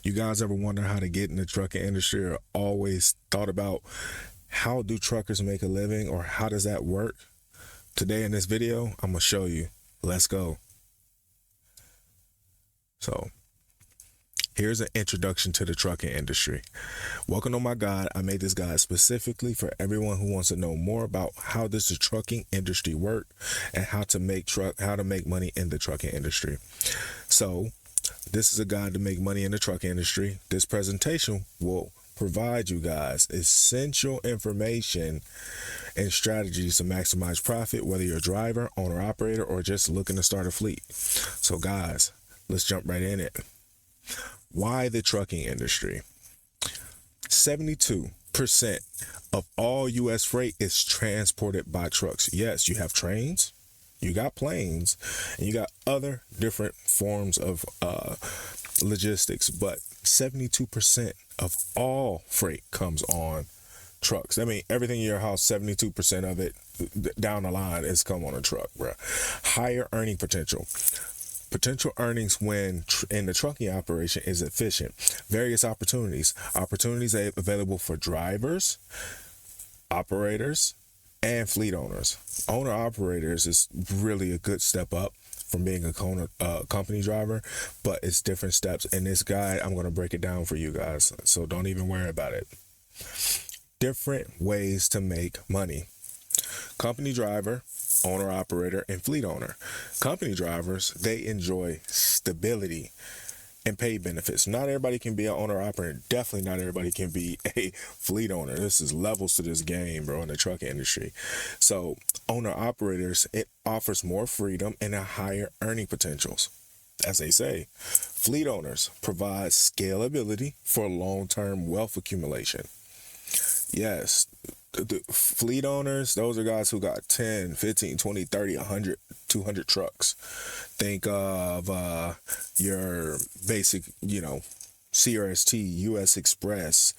You guys ever wonder how to get in the trucking industry, or always thought about how do truckers make a living, or how does that work? Today in this video, I'm going to show you. Let's go. So here's an introduction to the trucking industry. Welcome to my guide. I made this guide specifically for everyone who wants to know more about how does the trucking industry work and how to make money in the trucking industry. So this is a guide to make money in the trucking industry. This presentation will provide you guys essential information and strategies to maximize profit, whether you're a driver, owner, operator, or just looking to start a fleet. So guys, let's jump right in it. Why the trucking industry? 72% of all U.S. freight is transported by trucks. Yes, you have trains, you got planes, and you got other different forms of logistics, but 72% of all freight comes on trucks. I mean, everything in your house, 72% of it down the line is come on a truck, bro. Higher earning potential. Potential earnings when in the trucking operation is efficient. Various opportunities available for drivers, operators, and fleet owners. Owner operators is really a good step up from being a company driver, but it's different steps. In this guide, I'm going to break it down for you guys, so don't even worry about it. Different ways to make money. Company driver, owner operator, and fleet owner. Company drivers, they enjoy stability and pay benefits. Not everybody can be an owner operator. Definitely not everybody can be a fleet owner. This is levels to this game, bro, in the trucking industry. So owner operators, it offers more freedom and a higher earning potentials. As they say, fleet owners provide scalability for long-term wealth accumulation. Yes, the fleet owners, those are guys who got 10, 15, 20, 30, 100, 200 trucks. Think of your basic, CRST, US Express.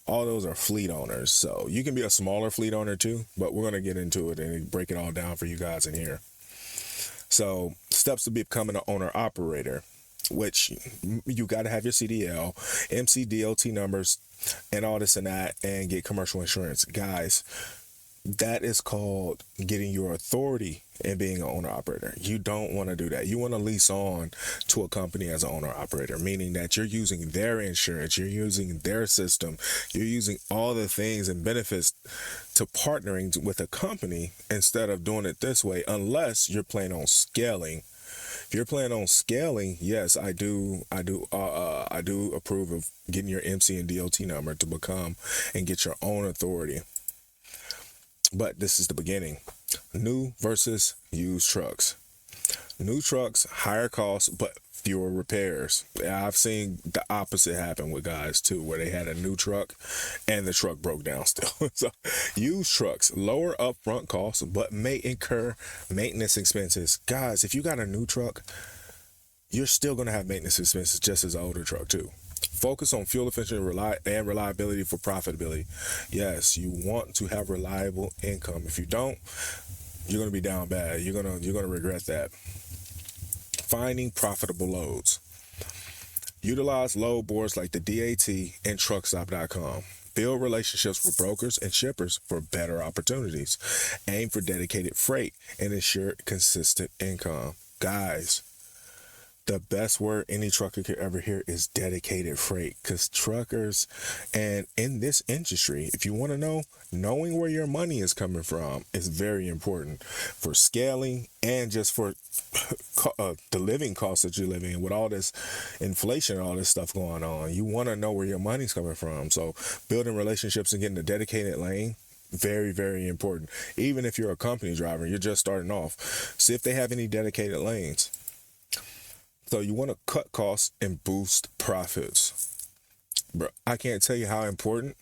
All those are fleet owners. So you can be a smaller fleet owner too, but we're going to get into it and break it all down for you guys in here. So steps to becoming an owner operator, which you got to have your CDL, MCDOT numbers, and all this and that, and get commercial insurance. Guys, that is called getting your authority and being an owner operator. You don't want to do that. You want to lease on to a company as an owner operator, meaning that you're using their insurance, you're using their system, you're using all the things and benefits to partnering with a company instead of doing it this way, unless you're planning on scaling. If you're planning on scaling, yes, I do approve of getting your MC and DOT number to become and get your own authority. But this is the beginning. New versus used trucks. New trucks, higher costs, but fewer repairs. I've seen the opposite happen with guys too, where they had a new truck and the truck broke down still. So used trucks, lower upfront costs, but may incur maintenance expenses. Guys, if you got a new truck, you're still going to have maintenance expenses just as an older truck too. Focus on fuel efficiency and reliability for profitability. Yes, you want to have reliable income. If you don't, you're going to be down bad. You're going to regret that. Finding profitable loads. Utilize load boards like the DAT and truckstop.com. Build relationships with brokers and shippers for better opportunities. Aim for dedicated freight and ensure consistent income. Guys, the best word any trucker could ever hear is dedicated freight, because truckers, and in this industry, if you want to know, knowing where your money is coming from is very important for scaling and just for the living costs that you're living in with all this inflation and all this stuff going on. You want to know where your money's coming from. So building relationships and getting a dedicated lane, very, very important. Even if you're a company driver, you're just starting off, see if they have any dedicated lanes. So you want to cut costs and boost profits. Bro, I can't tell you how important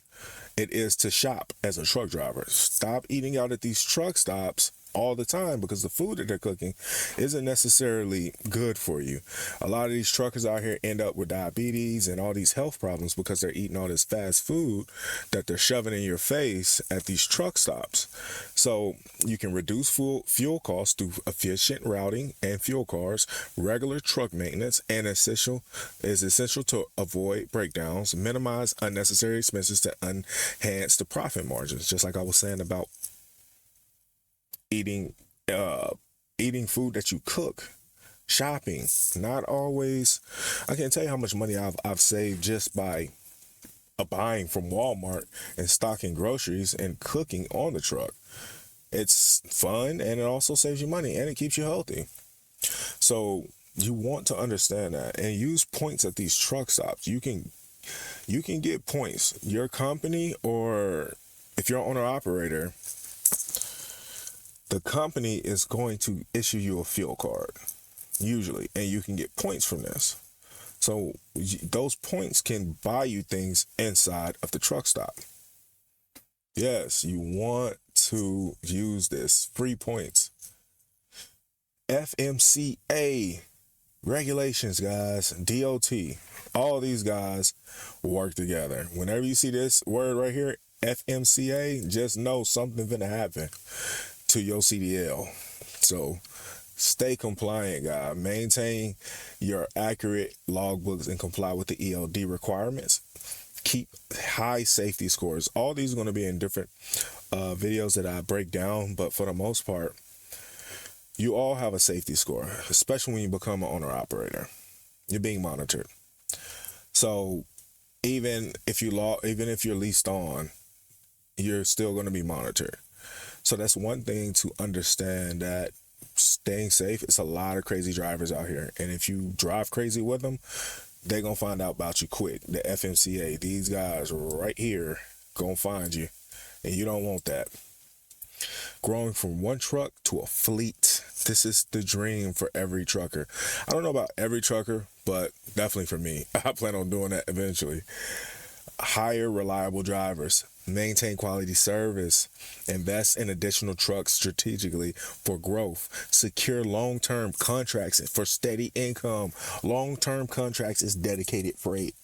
it is to shop as a truck driver. Stop eating out at these truck stops all the time because the food that they're cooking isn't necessarily good for you. A lot of these truckers out here end up with diabetes and all these health problems because they're eating all this fast food that they're shoving in your face at these truck stops. So you can reduce fuel costs through efficient routing and fuel cars. Regular truck maintenance and essential to avoid breakdowns, minimize unnecessary expenses to enhance the profit margins. Just like I was saying about eating food that you cook, shopping. Not always. I can't tell you how much money I've saved just by buying from Walmart and stocking groceries and cooking on the truck. It's fun, and it also saves you money, and it keeps you healthy. So you want to understand that and use points at these truck stops. You can get points. Your company, or if you're an owner operator, the company is going to issue you a fuel card, usually, and you can get points from this. So those points can buy you things inside of the truck stop. Yes, you want to use this. Free points. FMCA regulations, guys. DOT. All these guys work together. Whenever you see this word right here, FMCA, just know something's gonna happen to your CDL. So stay compliant, guys. Maintain your accurate logbooks and comply with the ELD requirements. Keep high safety scores. All these are going to be in different videos that I break down, but for the most part, you all have a safety score, especially when you become an owner operator. You're being monitored. So even if you're leased on, you're still going to be monitored. So that's one thing to understand, that staying safe. It's a lot of crazy drivers out here, and if you drive crazy with them, they're gonna find out about you quick. The FMCA, these guys right here, gonna find you, and you don't want that. Growing from one truck to a fleet. This is the dream for every trucker. I don't know about every trucker, but definitely for me. I plan on doing that eventually. Hire reliable drivers. Maintain quality service. Invest in additional trucks strategically for growth. Secure long-term contracts for steady income. Long-term contracts is dedicated freight.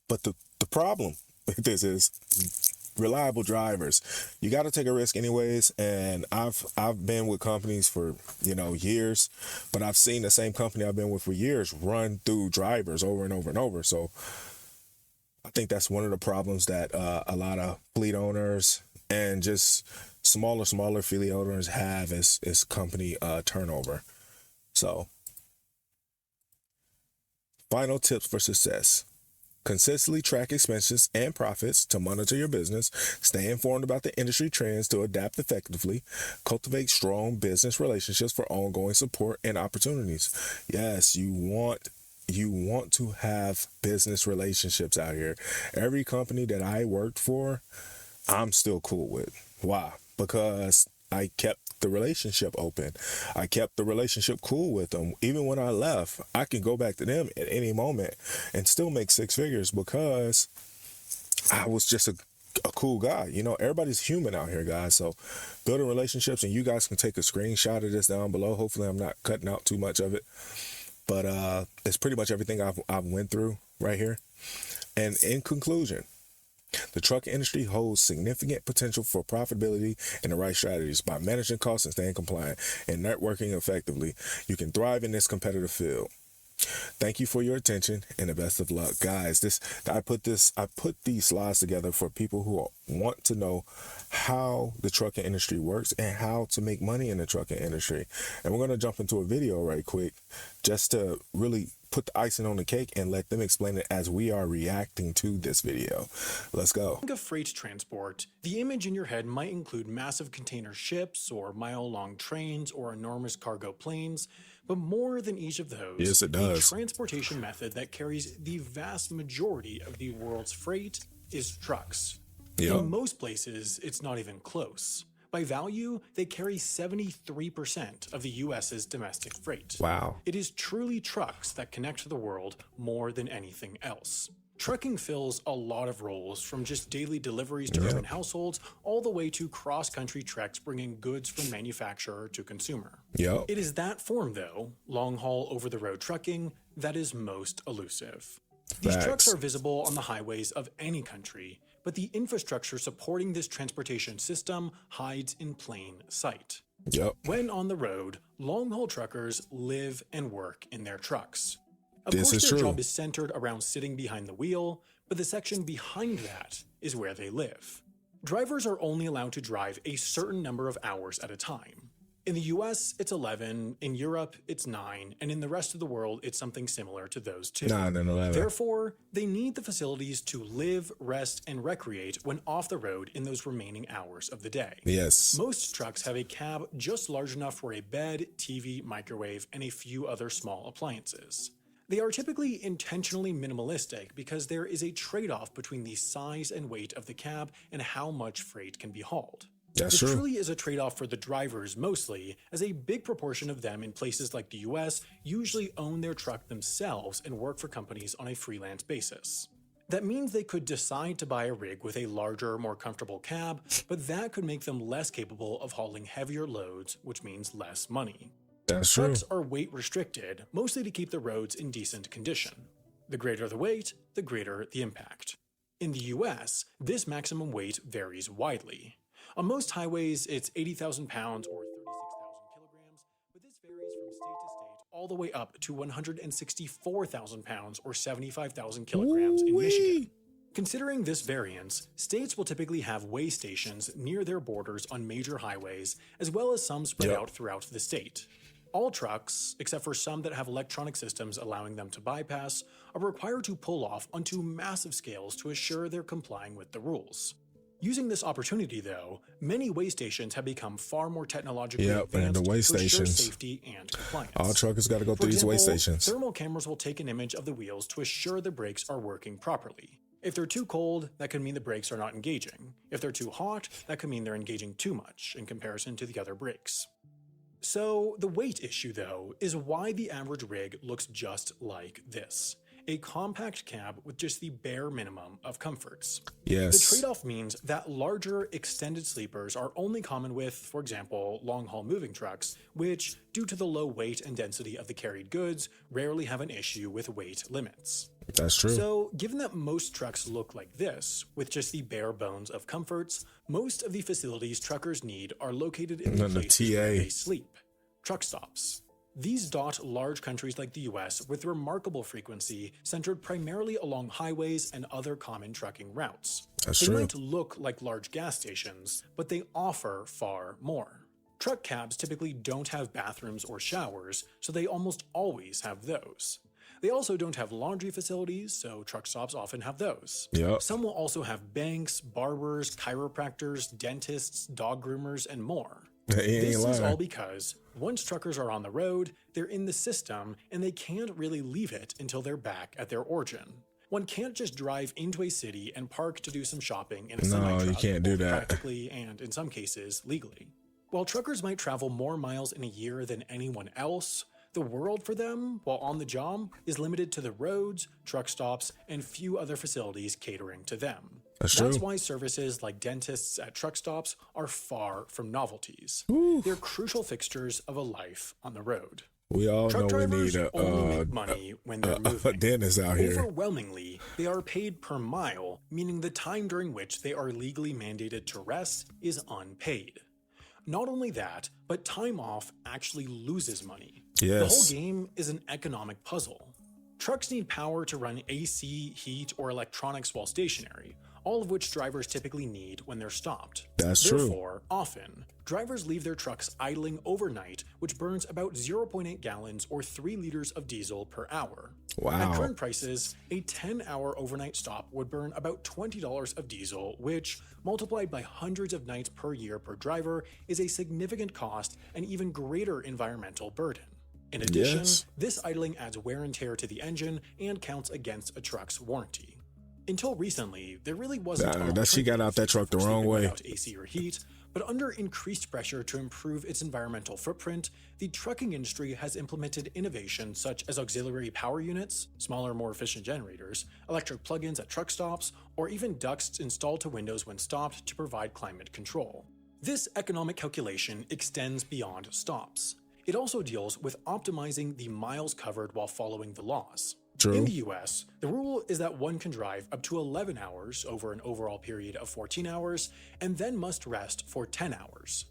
But the problem with this is reliable drivers. You got to take a risk anyways, and I've been with companies for years, but I've seen the same company I've been with for years run through drivers over and over and over. So I think that's one of the problems that a lot of fleet owners and just smaller fleet owners have is company turnover. So final tips for success. Consistently track expenses and profits to monitor your business. Stay informed about the industry trends to adapt effectively. Cultivate strong business relationships for ongoing support and opportunities. Yes, you want to have business relationships out here. Every company that I worked for, I'm still cool with. Why? Because I kept the relationship open. I kept the relationship cool with them. Even when I left, I can go back to them at any moment and still make six figures because I was just a cool guy. Everybody's human out here, guys. So building relationships, and you guys can take a screenshot of this down below. Hopefully I'm not cutting out too much of it. But it's pretty much everything I've went through right here. And in conclusion, the trucking industry holds significant potential for profitability and the right strategies. By managing costs and staying compliant and networking effectively, you can thrive in this competitive field. Thank you for your attention and the best of luck, guys. I put these slides together for people who want to know how the trucking industry works and how to make money in the trucking industry. And we're going to jump into a video right quick just to really put the icing on the cake and let them explain it as we are reacting to this video. Let's go. Think of freight transport. The image in your head might include massive container ships or mile-long trains or enormous cargo planes, but more than each of those, Yes, it does. the transportation method that carries the vast majority of the world's freight is trucks. Yep. In most places, it's not even close. By value, they carry 73% of the U.S.'s domestic freight. Wow. It is truly trucks that connect the world more than anything else. Trucking fills a lot of roles, from just daily deliveries to urban households, all the way to cross-country treks bringing goods from manufacturer to consumer. Yep. It is that form, though, long-haul over-the-road trucking, that is most elusive. These trucks are visible on the highways of any country, but the infrastructure supporting this transportation system hides in plain sight. Yep. When on the road, long-haul truckers live and work in their trucks. Of This course, is their true. job is centered around sitting behind the wheel, but the section behind that is where they live. Drivers are only allowed to drive a certain number of hours at a time. In the US, it's 11, in Europe, it's 9, and in the rest of the world, it's something similar to those two. 9 and 11. Therefore, they need the facilities to live, rest, and recreate when off the road in those remaining hours of the day. Yes. Most trucks have a cab just large enough for a bed, TV, microwave, and a few other small appliances. They are typically intentionally minimalistic because there is a trade-off between the size and weight of the cab and how much freight can be hauled. That's It true. truly is a trade-off for the drivers mostly, as a big proportion of them in places like the US usually own their truck themselves and work for companies on a freelance basis. That means they could decide to buy a rig with a larger, more comfortable cab, but that could make them less capable of hauling heavier loads, which means less money. That's true. Trucks are weight restricted, mostly to keep the roads in decent condition. The greater the weight, the greater the impact. In the US, this maximum weight varies widely. On most highways, it's 80,000 pounds or 36,000 kilograms, but this varies from state to state all the way up to 164,000 pounds or 75,000 kilograms in Michigan. Considering this variance, states will typically have weigh stations near their borders on major highways, as well as some spread out throughout the state. All trucks, except for some that have electronic systems allowing them to bypass, are required to pull off onto massive scales to assure they're complying with the rules. Using this opportunity, though, many weigh stations have become far more technologically and advanced the weigh to assure stations. safety and compliance. All truckers got to go For through these weigh example, stations. thermal cameras will take an image of the wheels to assure the brakes are working properly. If they're too cold, that could mean the brakes are not engaging. If they're too hot, that could mean they're engaging too much in comparison to the other brakes. So the weight issue, though, is why the average rig looks just like this. A compact cab with just the bare minimum of comforts. Yes. The trade-off means that larger, extended sleepers are only common with, for example, long-haul moving trucks, which, due to the low weight and density of the carried goods, rarely have an issue with weight limits. That's true. So, given that most trucks look like this, with just the bare bones of comforts, most of the facilities truckers need are located in the And the places where TA. they sleep. Truck stops. These dot large countries like the US with remarkable frequency, centered primarily along highways and other common trucking routes. That's They true. might look like large gas stations, but they offer far more. Truck cabs typically don't have bathrooms or showers, so they almost always have those. They also don't have laundry facilities, so truck stops often have those. Yep. Some will also have banks, barbers, chiropractors, dentists, dog groomers, and more. He ain't This is all lying. because once truckers are on the road, they're in the system and they can't really leave it until they're back at their origin. One can't just drive into a city and park to do some shopping in a semi-truck, you can't do both that. practically and in some cases legally. While truckers might travel more miles in a year than anyone else, the world for them, while on the job, is limited to the roads, truck stops, and few other facilities catering to them. That's That's true. why services like dentists at truck stops are far from novelties. Woo. They're crucial fixtures of a life on the road. We all Truck know we drivers need only make money when they're a moving. dentist out here. Overwhelmingly, they are paid per mile, meaning the time during which they are legally mandated to rest is unpaid. Not only that, but time off actually loses money. The whole Yes. game is an economic puzzle. Trucks need power to run AC, heat, or electronics while stationary, all of which drivers typically need when they're stopped. That's true. Therefore, often, drivers leave their trucks idling overnight, which burns about 0.8 gallons or 3 liters of diesel per hour. Wow. At current prices, a 10-hour overnight stop would burn about $20 of diesel, which, multiplied by hundreds of nights per year per driver, is a significant cost and even greater environmental burden. In addition, Yes. this idling adds wear and tear to the engine and counts against a truck's warranty. Until recently, there really wasn't Nah, an that she got out that alternative truck the for wrong sleeping way. without AC or heat, But under increased pressure to improve its environmental footprint, the trucking industry has implemented innovations such as auxiliary power units, smaller, more efficient generators, electric plug-ins at truck stops, or even ducts installed to windows when stopped to provide climate control. This economic calculation extends beyond stops. It also deals with optimizing the miles covered while following the laws. True. In the US, the rule is that one can drive up to 11 hours over an overall period of 14 hours and then must rest for 10 hours.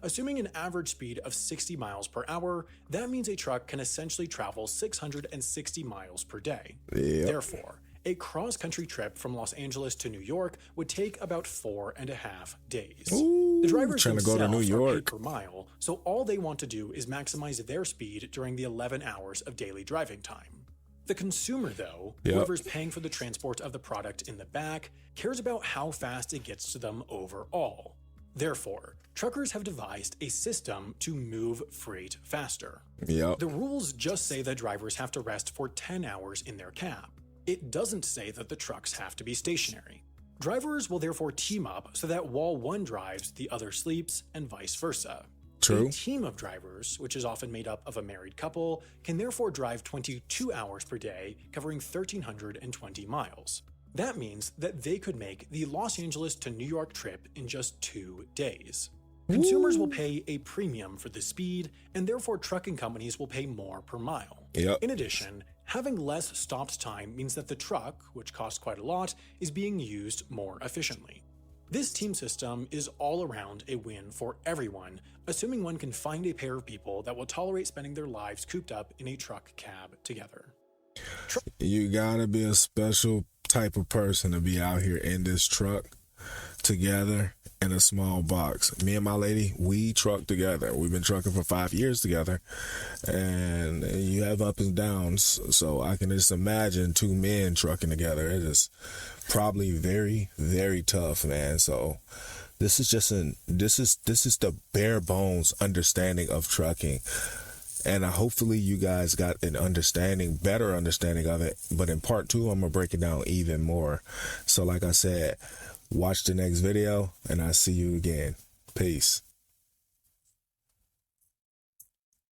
Assuming an average speed of 60 miles per hour, that means a truck can essentially travel 660 miles per day. Yep. Therefore, a cross-country trip from Los Angeles to New York would take about 4.5 days. Ooh, The drivers trying to go to New themselves are paid York. per mile, so all they want to do is maximize their speed during the 11 hours of daily driving time. The consumer, though, Yep. whoever's paying for the transport of the product in the back, cares about how fast it gets to them overall. Therefore, truckers have devised a system to move freight faster. Yep. The rules just say that drivers have to rest for 10 hours in their cab. It doesn't say that the trucks have to be stationary. Drivers will therefore team up so that while one drives, the other sleeps, and vice versa. True. A team of drivers, which is often made up of a married couple, can therefore drive 22 hours per day, covering 1,320 miles. That means that they could make the Los Angeles to New York trip in just 2 days. Consumers will pay a premium for the speed, and therefore trucking companies will pay more per mile. Yep. In addition, having less stopped time means that the truck, which costs quite a lot, is being used more efficiently. This team system is all around a win for everyone, assuming one can find a pair of people that will tolerate spending their lives cooped up in a truck cab together. You gotta be a special type of person to be out here in this truck together in a small box. Me and my lady, we truck together. We've been trucking for 5 years together, and you have ups and downs. So I can just imagine two men trucking together. It is probably very, very tough, man. So this is just this is the bare bones understanding of trucking. And hopefully you guys got an better understanding of it. But in part 2, I'm going to break it down even more. So like I said, watch the next video, and I'll see you again. Peace.